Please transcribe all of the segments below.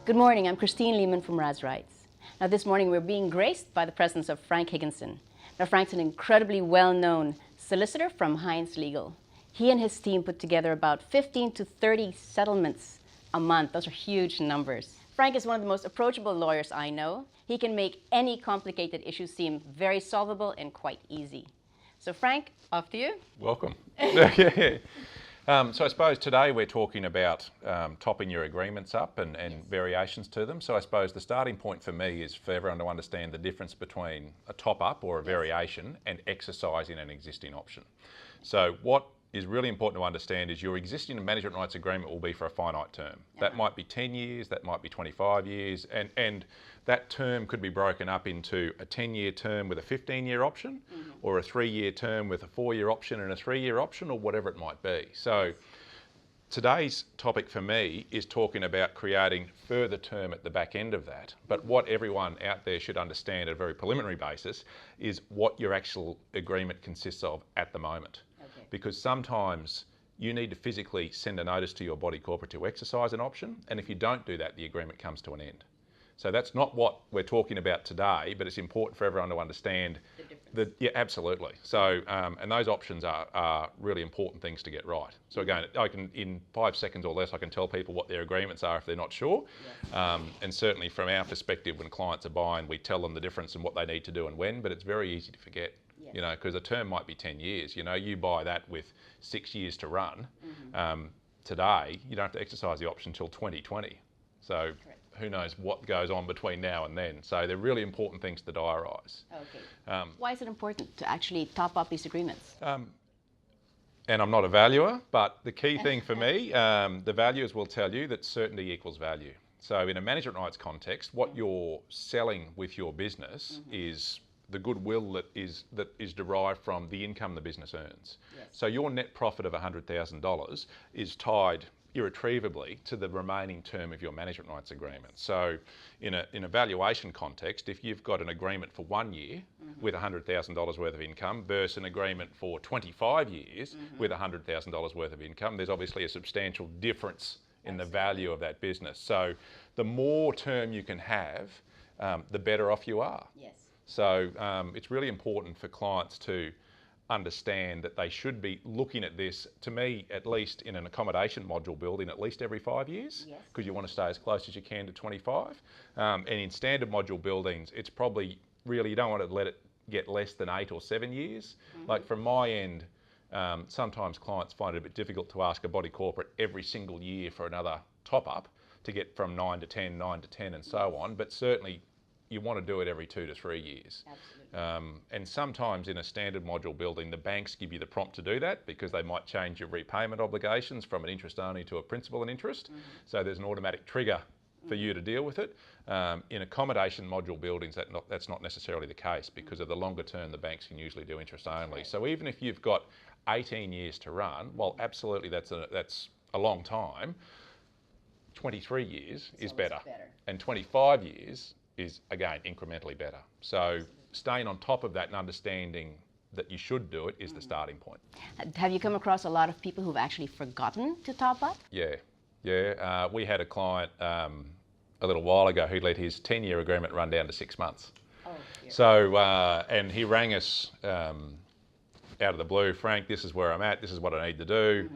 Good morning, I'm Kristine Lehman from Raz Rights. Now this morning we're being graced by the presence of Frank Higginson. Now Frank's an incredibly well-known solicitor from Hines Legal. He and his team put together about 15 to 30 settlements a month. Those are huge numbers. Frank is one of the most approachable lawyers I know. He can make any complicated issue seem very solvable and quite easy. So Frank, off to you. Welcome. So I suppose today we're talking about topping your agreements up and variations to them. So I suppose the starting point for me is for everyone to understand the difference between a top-up or a variation and exercising an existing option. So what is really important to understand is your existing management rights agreement will be for a finite term. That might be 10 years, that might be 25 years, and that term could be broken up into a 10-year term with a 15-year option, or a 3-year term with a 4-year option and a 3-year option, or whatever it might be. So today's topic for me is talking about creating further term at the back end of that. But what everyone out there should understand at a very preliminary basis is what your actual agreement consists of at the moment. Because sometimes you need to physically send a notice to your body corporate to exercise an option, and if you don't do that, the agreement comes to an end. So that's not what we're talking about today, but it's important for everyone to understand yeah, absolutely. So, and those options are really important things to get right. So again, I can, in 5 seconds or less, I can tell people what their agreements are if they're not sure. And certainly from our perspective, when clients are buying, we tell them the difference in what they need to do and when, but it's very easy to forget. You know, because a term might be 10 years. You know, you buy that with 6 years to run. Today, you don't have to exercise the option until 2020. So who knows what goes on between now and then. So they're really important things to diarise. Why is it important to actually top up these agreements? And I'm not a valuer, but the key thing for me, the valuers will tell you that certainty equals value. So in a management rights context, what you're selling with your business is the goodwill that is derived from the income the business earns. So your net profit of $100,000 is tied irretrievably to the remaining term of your management rights agreement. So in a valuation context, if you've got an agreement for 1 year with $100,000 worth of income versus an agreement for 25 years with $100,000 worth of income, there's obviously a substantial difference in the value of that business. So the more term you can have, the better off you are. So it's really important for clients to understand that they should be looking at this, to me, at least in an accommodation module building, at least every 5 years, because you want to stay as close as you can to 25. And in standard module buildings, it's probably really, you don't want to let it get less than 8 or 7 years. Like from my end, sometimes clients find it a bit difficult to ask a body corporate every single year for another top up to get from 9 to 10, 9 to 10 and so on, but certainly you want to do it every 2 to 3 years. And sometimes in a standard module building, the banks give you the prompt to do that because they might change your repayment obligations from an interest only to a principal and interest. So there's an automatic trigger for you to deal with it. In accommodation module buildings, that's not necessarily the case because of the longer term, the banks can usually do interest only. So even if you've got 18 years to run, well, absolutely that's a long time. 23 years is better. And 25 years is, again, incrementally better. So staying on top of that and understanding that you should do it is the starting point. Have you come across a lot of people who've actually forgotten to top up? Yeah. We had a client a little while ago who let his 10-year agreement run down to 6 months. So, and he rang us out of the blue, Frank, this is where I'm at, this is what I need to do.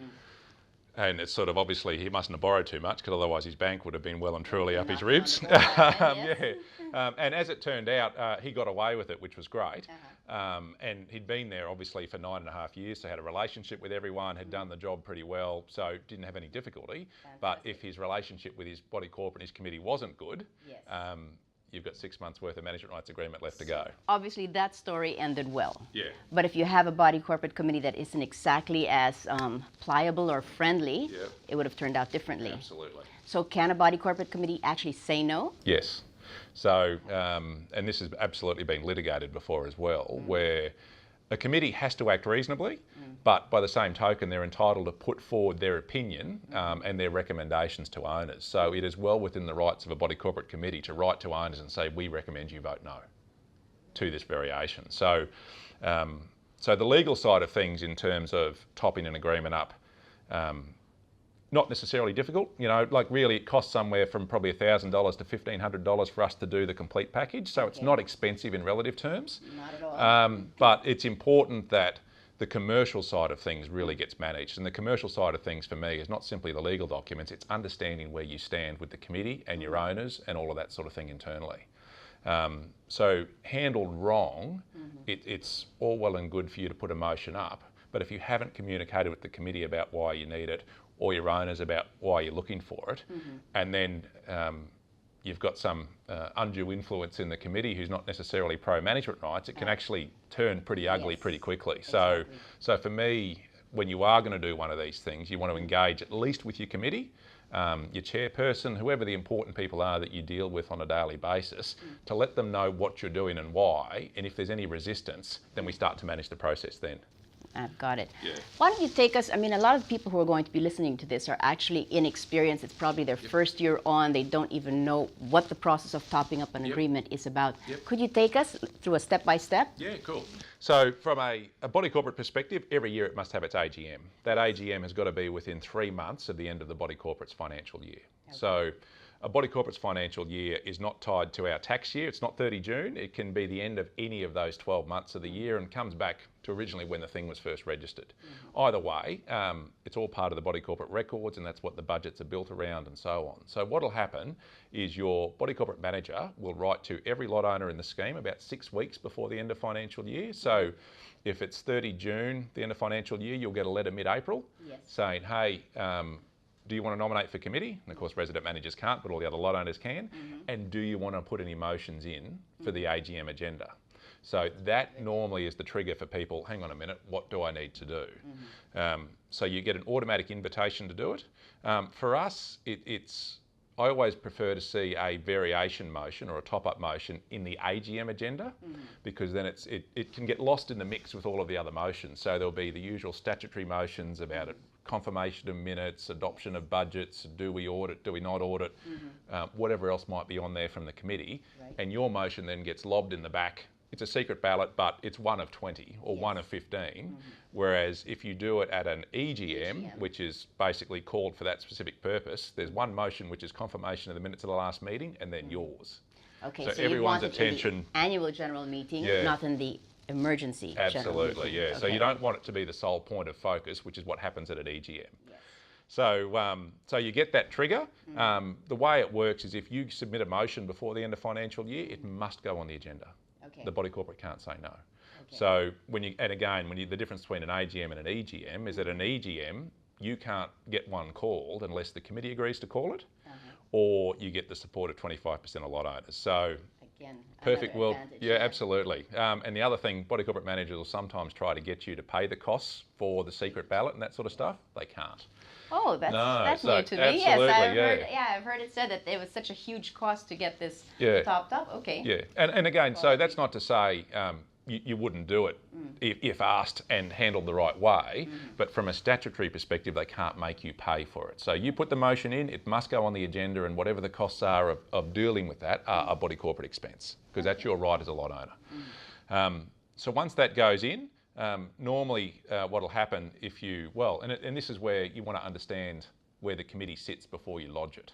And it's sort of obviously he mustn't have borrowed too much because otherwise his bank would have been well and truly up his ribs. And as it turned out, he got away with it, which was great. And he'd been there obviously for 9.5 years, so had a relationship with everyone, had done the job pretty well, so didn't have any difficulty. But if his relationship with his body corporate and his committee wasn't good, you've got 6 months worth of management rights agreement left to go. Obviously that story ended well. But if you have a body corporate committee that isn't exactly as pliable or friendly, it would have turned out differently. Absolutely. So can a body corporate committee actually say no? Yes. So, and this has absolutely been litigated before as well, where a committee has to act reasonably, but by the same token, they're entitled to put forward their opinion and their recommendations to owners. So it is well within the rights of a body corporate committee to write to owners and say, we recommend you vote no to this variation. So, so the legal side of things in terms of topping an agreement up, not necessarily difficult. You know, like really it costs somewhere from probably $1,000 to $1,500 for us to do the complete package. So it's not expensive in relative terms. Not at all. But it's important that the commercial side of things really gets managed. And the commercial side of things for me is not simply the legal documents, it's understanding where you stand with the committee and your owners and all of that sort of thing internally. So handled wrong, it's all well and good for you to put a motion up, but if you haven't communicated with the committee about why you need it, or your owners about why you're looking for it, and then you've got some undue influence in the committee who's not necessarily pro-management rights, it can actually turn pretty ugly pretty quickly. Exactly. So for me, when you are going to do one of these things, you want to engage at least with your committee, your chairperson, whoever the important people are that you deal with on a daily basis, to let them know what you're doing and why, and if there's any resistance, then we start to manage the process then. I've got it. Yeah. Why don't you take us, I mean, a lot of the people who are going to be listening to this are actually inexperienced. It's probably their first year on. They don't even know what the process of topping up an agreement is about. Could you take us through a step-by-step? Yeah, cool. So from a body corporate perspective, every year it must have its AGM. That AGM has got to be within 3 months of the end of the body corporate's financial year. Okay. So a body corporate's financial year is not tied to our tax year. It's not 30 June. It can be the end of any of those 12 months of the year and comes back to originally when the thing was first registered. Either way, it's all part of the body corporate records, and that's what the budgets are built around and so on. So what will happen is your body corporate manager will write to every lot owner in the scheme about 6 weeks before the end of financial year. So if it's 30 June, the end of financial year, you'll get a letter mid-April saying, hey, do you want to nominate for committee? And of course, resident managers can't, but all the other lot owners can. And do you want to put any motions in for the AGM agenda? So that normally is the trigger for people, hang on a minute, what do I need to do? So you get an automatic invitation to do it. For us, I always prefer to see a variation motion or a top-up motion in the AGM agenda, because then it can get lost in the mix with all of the other motions. So there'll be the usual statutory motions about it, confirmation of minutes, adoption of budgets, do we audit, do we not audit, whatever else might be on there from the committee, and your motion then gets lobbed in the back. It's a secret ballot, but it's one of 20 or one of 15. Whereas if you do it at an EGM, which is basically called for that specific purpose, there's one motion which is confirmation of the minutes of the last meeting, and then yours. Okay, so so everyone's you want attention. it in the annual general meeting, not in the emergency general Absolutely, meeting. yeah. Okay. So you don't want it to be the sole point of focus, which is what happens at an EGM. So, so you get that trigger. The way it works is if you submit a motion before the end of financial year, it must go on the agenda. The body corporate can't say no. So the difference between an AGM and an EGM is that an EGM, you can't get one called unless the committee agrees to call it, or you get the support of 25% of lot owners. So Again, perfect world. advantage, Yeah, absolutely. And the other thing, body corporate managers will sometimes try to get you to pay the costs for the secret ballot and that sort of stuff. They can't. Oh, that's new to me. Yes, I've heard it said that it was such a huge cost to get this topped up. Okay. Yeah, and again, so that's not to say you wouldn't do it if asked and handled the right way, but from a statutory perspective, they can't make you pay for it. So you put the motion in, it must go on the agenda, and whatever the costs are of dealing with that are a body corporate expense, because that's your right as a lot owner. So once that goes in, normally what will happen if and this is where you want to understand where the committee sits before you lodge it.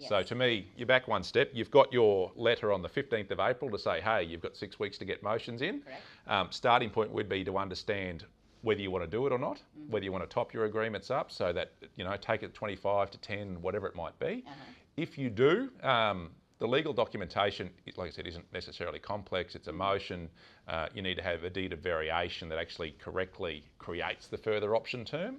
So to me, you're back one step. You've got your letter on the 15th of April to say, hey, you've got 6 weeks to get motions in. Starting point would be to understand whether you want to do it or not, whether you want to top your agreements up so that, take it 25 to 10, whatever it might be. If you do, the legal documentation, like I said, isn't necessarily complex. It's a motion. You need to have a deed of variation that actually correctly creates the further option term.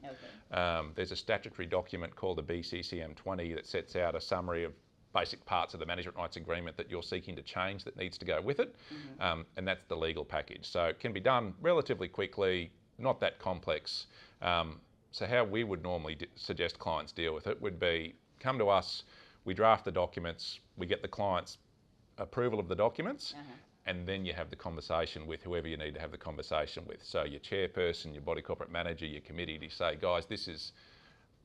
There's a statutory document called the BCCM 20 that sets out a summary of basic parts of the management rights agreement that you're seeking to change that needs to go with it. And that's the legal package. So it can be done relatively quickly, not that complex. So how we would normally suggest clients deal with it would be come to us, we draft the documents, we get the client's approval of the documents, and then you have the conversation with whoever you need to have the conversation with. So your chairperson, your body corporate manager, your committee, to say, guys, this is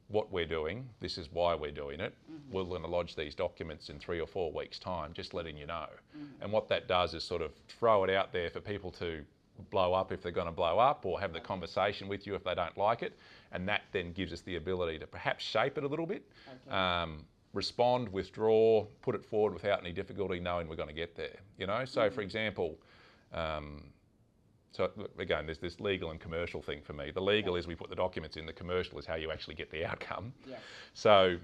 what we're doing, this is why we're doing it. We're going to lodge these documents in 3 or 4 weeks' time, just letting you know. And what that does is sort of throw it out there for people to blow up if they're going to blow up, or have the conversation with you if they don't like it. And that then gives us the ability to perhaps shape it a little bit, respond, withdraw, put it forward without any difficulty, knowing we're going to get there. You know, so for example, so again, there's this legal and commercial thing for me. The legal is we put the documents in, the commercial is how you actually get the outcome. Yes. So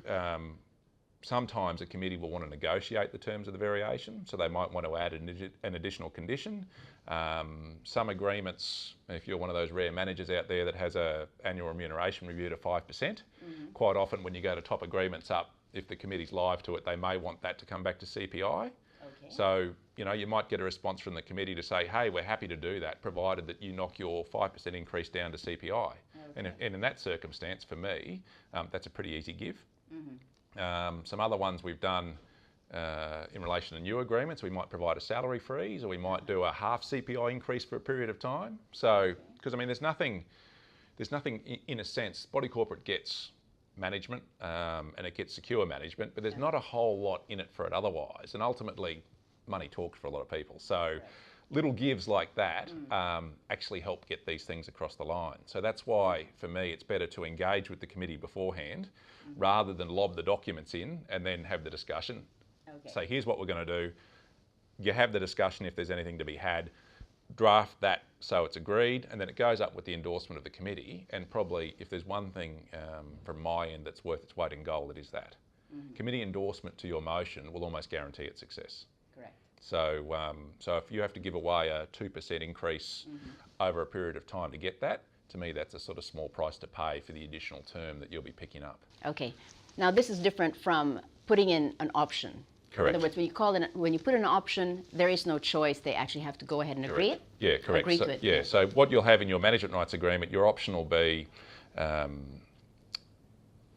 sometimes a committee will want to negotiate the terms of the variation, so they might want to add an additional condition. Some agreements, if you're one of those rare managers out there that has an annual remuneration review to 5%, quite often when you go to top agreements up, if the committee's live to it, they may want that to come back to CPI. Okay. So, you know, you might get a response from the committee to say, hey, we're happy to do that, provided that you knock your 5% increase down to CPI. Okay. And in that circumstance, for me, that's a pretty easy give. Some other ones we've done in relation to new agreements, we might provide a salary freeze, or we might do a half CPI increase for a period of time. So, because I mean, there's nothing in a sense, body corporate gets management and it gets secure management, but there's not a whole lot in it for it otherwise. And ultimately, money talks for a lot of people. So little gives like that actually help get these things across the line. So that's why, for me, it's better to engage with the committee beforehand rather than lob the documents in and then have the discussion. Okay. Say, here's what we're going to do. You have the discussion if there's anything to be had. Draft that so it's agreed, and then it goes up with the endorsement of the committee. And probably, if there's one thing from my end that's worth its weight in gold, it is that. Committee endorsement to your motion will almost guarantee its success. Correct. So, so if you have to give away a 2% increase over a period of time to get that, to me that's a sort of small price to pay for the additional term that you'll be picking up. Okay. Now this is different from putting in an option. Correct. In other words, when you put in an option, there is no choice. They actually have to go ahead and agree it. Yeah, correct. Agree So, to it. yeah. So what you'll have in your management rights agreement, your option will be,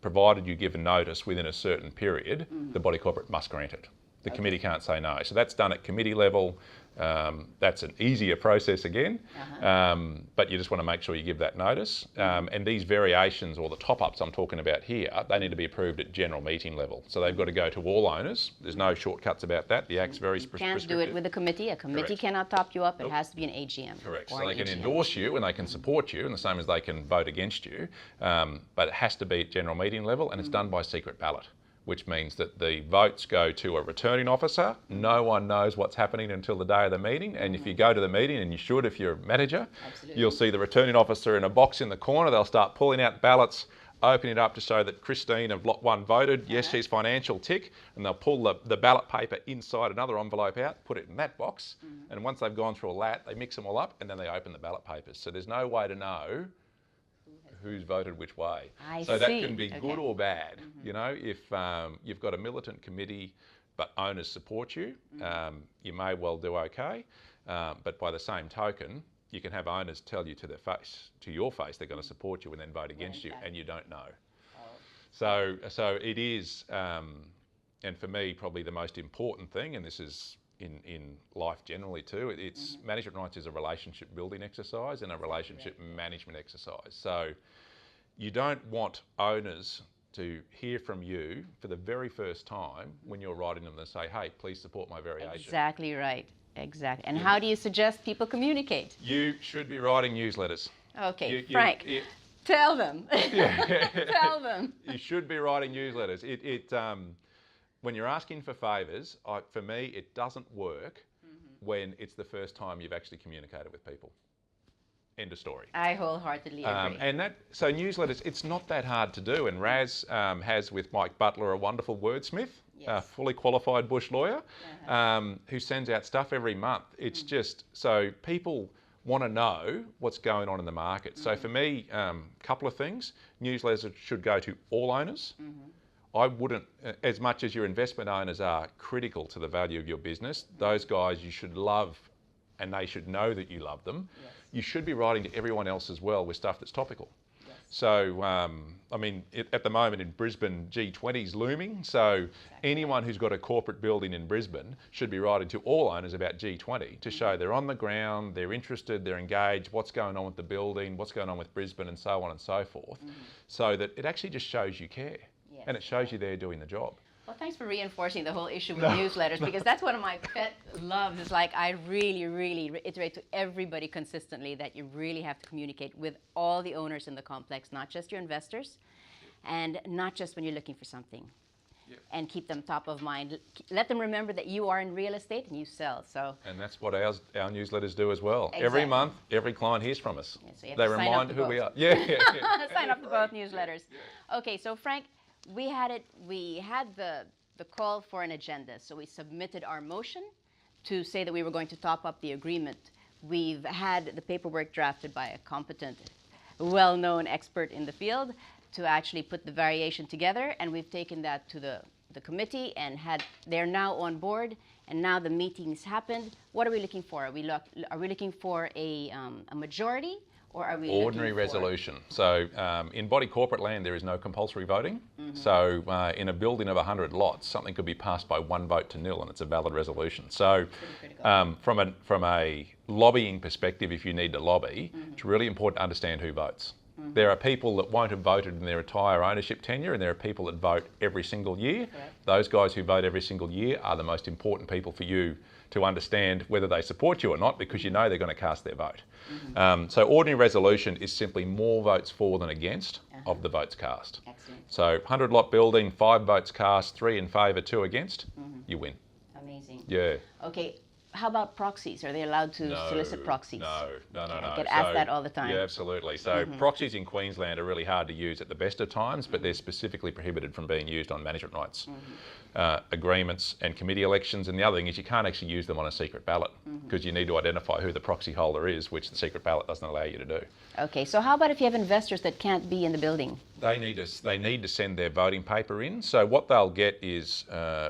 provided you give a notice within a certain period, the body corporate must grant it. The committee can't say no. So that's done at committee level. That's an easier process again, but you just want to make sure you give that notice. And these variations, or the top-ups I'm talking about here, they need to be approved at general meeting level. So they've got to go to all owners. There's no shortcuts about that. The Act's very prescriptive. Can't do it with a committee. A committee cannot top you up. It has to be an AGM. Correct. Or So an they can AGM. endorse you and they can support you, and the same as they can vote against you, but it has to be at general meeting level, and it's done by secret ballot, which means that the votes go to a returning officer. No one knows what's happening until the day of the meeting. And if you go to the meeting, and you should if you're a manager, you'll see the returning officer in a box in the corner. They'll start pulling out ballots, opening it up to show that Kristine of Lot 1 voted. Yes, she's financial, tick. And they'll pull the ballot paper inside another envelope out, put it in that box. And once they've gone through all that, they mix them all up, and then they open the ballot papers. So there's no way to know who's voted which way. So that can be good or bad. You know, if you've got a militant committee but owners support you, you may well do okay. But by the same token, you can have owners tell you to your face, they're going to support you and then vote against you, and you don't know. So it is, and for me, probably the most important thing, and this is in life generally too, it's management rights is a relationship building exercise and a relationship management exercise. So you don't want owners to hear from you for the very first time when you're writing them to say, hey, please support my variation. Exactly right. Exactly. And how do you suggest people communicate? You should be writing newsletters. Okay, Frank, tell them. Tell them. You should be writing newsletters. When you're asking for favours, for me, it doesn't work when it's the first time you've actually communicated with people. End of story. I wholeheartedly agree. So newsletters, it's not that hard to do. And Raz has with Mike Butler a wonderful wordsmith, a fully qualified bush lawyer, who sends out stuff every month. It's just so people want to know what's going on in the market. So for me, a couple of things. Newsletters should go to all owners. I wouldn't, as much as your investment owners are critical to the value of your business, those guys you should love and they should know that you love them. You should be writing to everyone else as well with stuff that's topical. So, I mean, at the moment in Brisbane, G20's looming. So anyone who's got a corporate building in Brisbane should be writing to all owners about G20 to show they're on the ground, they're interested, they're engaged, what's going on with the building, what's going on with Brisbane, and so on and so forth. So that it actually just shows you care. And it shows you they're doing the job. Well, thanks for reinforcing the whole issue with newsletters, because that's one of my pet loves. Is like I really, really reiterate to everybody consistently that you really have to communicate with all the owners in the complex, not just your investors, and not just when you're looking for something. Yep. And keep them top of mind. Let them remember that you are in real estate and you sell. So. And that's what our newsletters do as well. Exactly. Every month, every client hears from us. Yeah, so you have they to remind who we are. Yeah. Sign up to both newsletters. Yeah. Okay, so Frank, we had the call for an agenda. So we submitted our motion to say that we were going to top up the agreement. We've had the paperwork drafted by a competent, well-known expert in the field to actually put the variation together, and we've taken that to the committee and they're now on board, and now the meetings happened. What are we looking for? Are we looking for a majority, or are we ordinary resolution? So in body corporate land there is no compulsory voting. So in a building of 100 lots, something could be passed by 1 vote to 0 and it's a valid resolution. So from a lobbying perspective, if you need to lobby, it's really important to understand who votes. There are people that won't have voted in their entire ownership tenure, and there are people that vote every single year. Correct. Those guys who vote every single year are the most important people for you to understand whether they support you or not, because you know they're going to cast their vote. So ordinary resolution is simply more votes for than against of the votes cast. Excellent. So 100 lot building, 5 votes cast, 3 in favour, 2 against, you win. Amazing. Yeah. Okay. How about proxies? Are they allowed to solicit proxies? No. I get asked that all the time. Yeah, absolutely. So proxies in Queensland are really hard to use at the best of times, but they're specifically prohibited from being used on management rights agreements and committee elections. And the other thing is you can't actually use them on a secret ballot because you need to identify who the proxy holder is, which the secret ballot doesn't allow you to do. Okay, so how about if you have investors that can't be in the building? They need to send their voting paper in. So what they'll get is,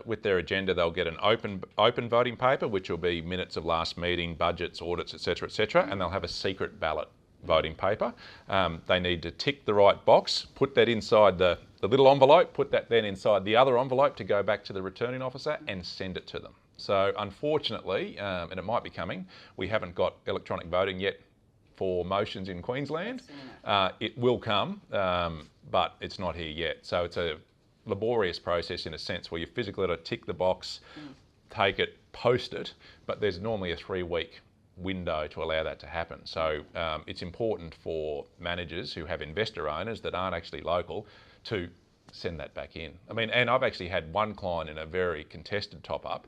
with their agenda, they'll get an open voting paper, which will be minutes of last meeting, budgets, audits, etc., and they'll have a secret ballot voting paper. They need to tick the right box, put that inside the little envelope, put that then inside the other envelope to go back to the returning officer and send it to them. So unfortunately, and it might be coming, we haven't got electronic voting yet for motions in Queensland. It will come, but it's not here yet. So it's a laborious process in a sense where you physically got to tick the box, take it, post it, but there's normally a 3-week window to allow that to happen. So it's important for managers who have investor owners that aren't actually local to send that back in. I mean, and I've actually had one client in a very contested top-up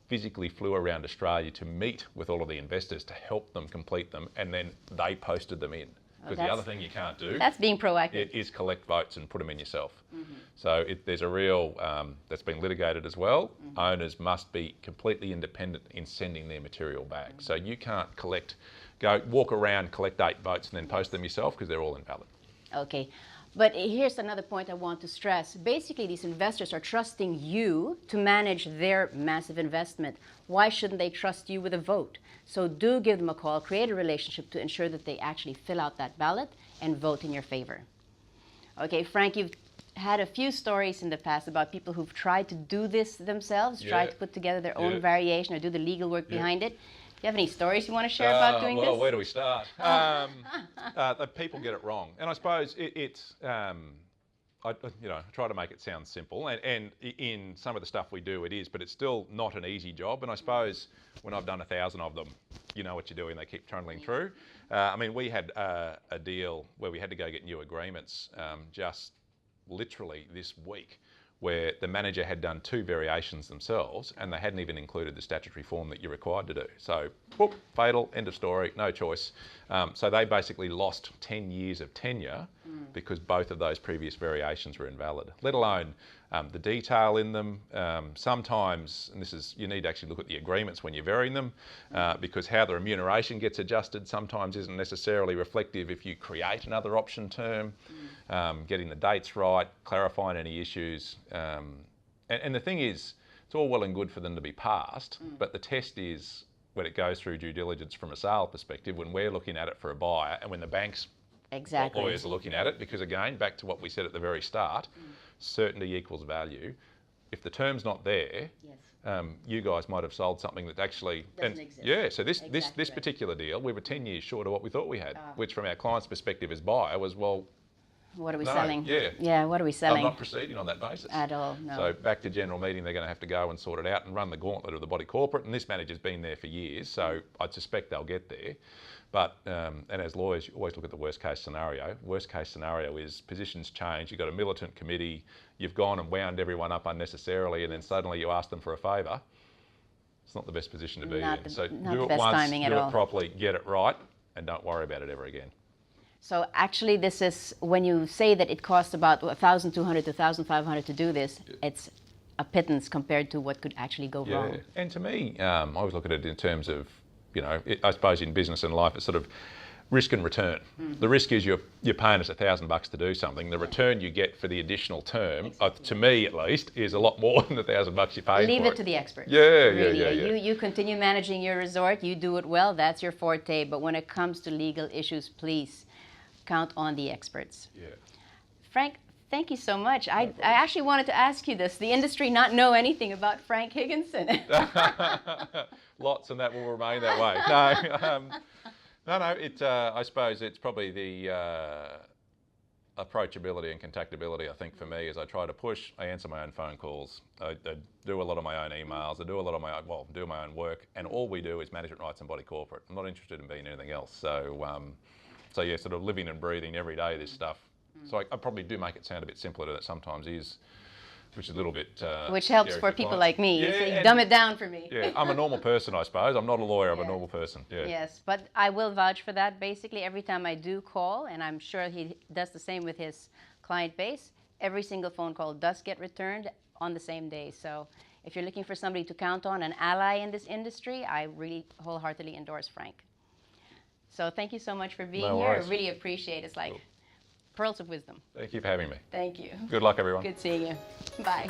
physically flew around Australia to meet with all of the investors to help them complete them, and then they posted them in. Because the other thing you can't do, that's being proactive, is collect votes and put them in yourself. So there's a real, that's been litigated as well. Owners must be completely independent in sending their material back. So you can't walk around, collect 8 votes and then post them yourself because they're all invalid. Okay. But here's another point I want to stress. Basically, these investors are trusting you to manage their massive investment. Why shouldn't they trust you with a vote? So do give them a call, create a relationship to ensure that they actually fill out that ballot and vote in your favor. Okay, Frank, you've had a few stories in the past about people who've tried to do this themselves, tried to put together their own variation or do the legal work behind it. Do you have any stories you want to share about doing this? Well, where do we start? The people get it wrong, and I suppose I try to make it sound simple, and in some of the stuff we do it is, but it's still not an easy job. And I suppose when I've done 1,000 of them, you know what you're doing. They keep trundling through. I mean, we had a deal where we had to go get new agreements just literally this week, where the manager had done 2 variations themselves and they hadn't even included the statutory form that you're required to do. So, whoop, fatal, end of story, no choice. So they basically lost 10 years of tenure because both of those previous variations were invalid, let alone the detail in them. Sometimes, and you need to actually look at the agreements when you're varying them, because how the remuneration gets adjusted sometimes isn't necessarily reflective if you create another option term. Getting the dates right, clarifying any issues. And the thing is, it's all well and good for them to be passed, but the test is when it goes through due diligence from a sale perspective, when we're looking at it for a buyer and when the bank's lawyers are looking at it, because again, back to what we said at the very start, certainty equals value. If the term's not there, you guys might have sold something that actually doesn't exist. Yeah, so this particular deal, we were 10 years short of what we thought we had, which from our client's perspective as buyer was, well, What are we No, selling? yeah. Yeah, what are we I'm selling? not proceeding on that basis. At all, no. So back to general meeting, they're going to have to go and sort it out and run the gauntlet of the body corporate. And this manager's been there for years, so I suspect they'll get there. But, and as lawyers, you always look at the worst case scenario. Worst case scenario is positions change, you've got a militant committee, you've gone and wound everyone up unnecessarily, and then suddenly you ask them for a favour. It's not the best position to be in. So do it once, do it properly, get it right, and don't worry about it ever again. So actually this is, when you say that it costs about 1,200 to 1,500 to do this, it's a pittance compared to what could actually go wrong. And to me, I always look at it in terms of, you know, I suppose in business and life, it's sort of risk and return. The risk is you're paying us $1,000 to do something. The return you get for the additional term, to me at least, is a lot more than the $1,000 you pay. Leave it to the experts. Yeah. You continue managing your resort, you do it well, that's your forte. But when it comes to legal issues, please count on the experts. Yeah. Frank, thank you so much. I actually wanted to ask you this. The industry not know anything about Frank Higginson. Lots, and that will remain that way. No, I suppose it's probably the approachability and contactability, I think, for me, as I try to push. I answer my own phone calls. I do a lot of my own emails. I do a lot of my own, do my own work. And all we do is management rights and body corporate. I'm not interested in being anything else. So yeah, sort of living and breathing every day this stuff. So I probably do make it sound a bit simpler than it sometimes is, which is a little bit which helps for people like me. You dumb it down for me. Yeah, I'm a normal person, I suppose. I'm not a lawyer, I'm a normal person. Yeah. Yes, but I will vouch for that. Basically, every time I do call, and I'm sure he does the same with his client base, every single phone call does get returned on the same day. So if you're looking for somebody to count on, an ally in this industry, I really wholeheartedly endorse Frank. So thank you so much for being here. I really appreciate it. It's like pearls of wisdom. Thank you for having me. Thank you. Good luck, everyone. Good seeing you. Bye.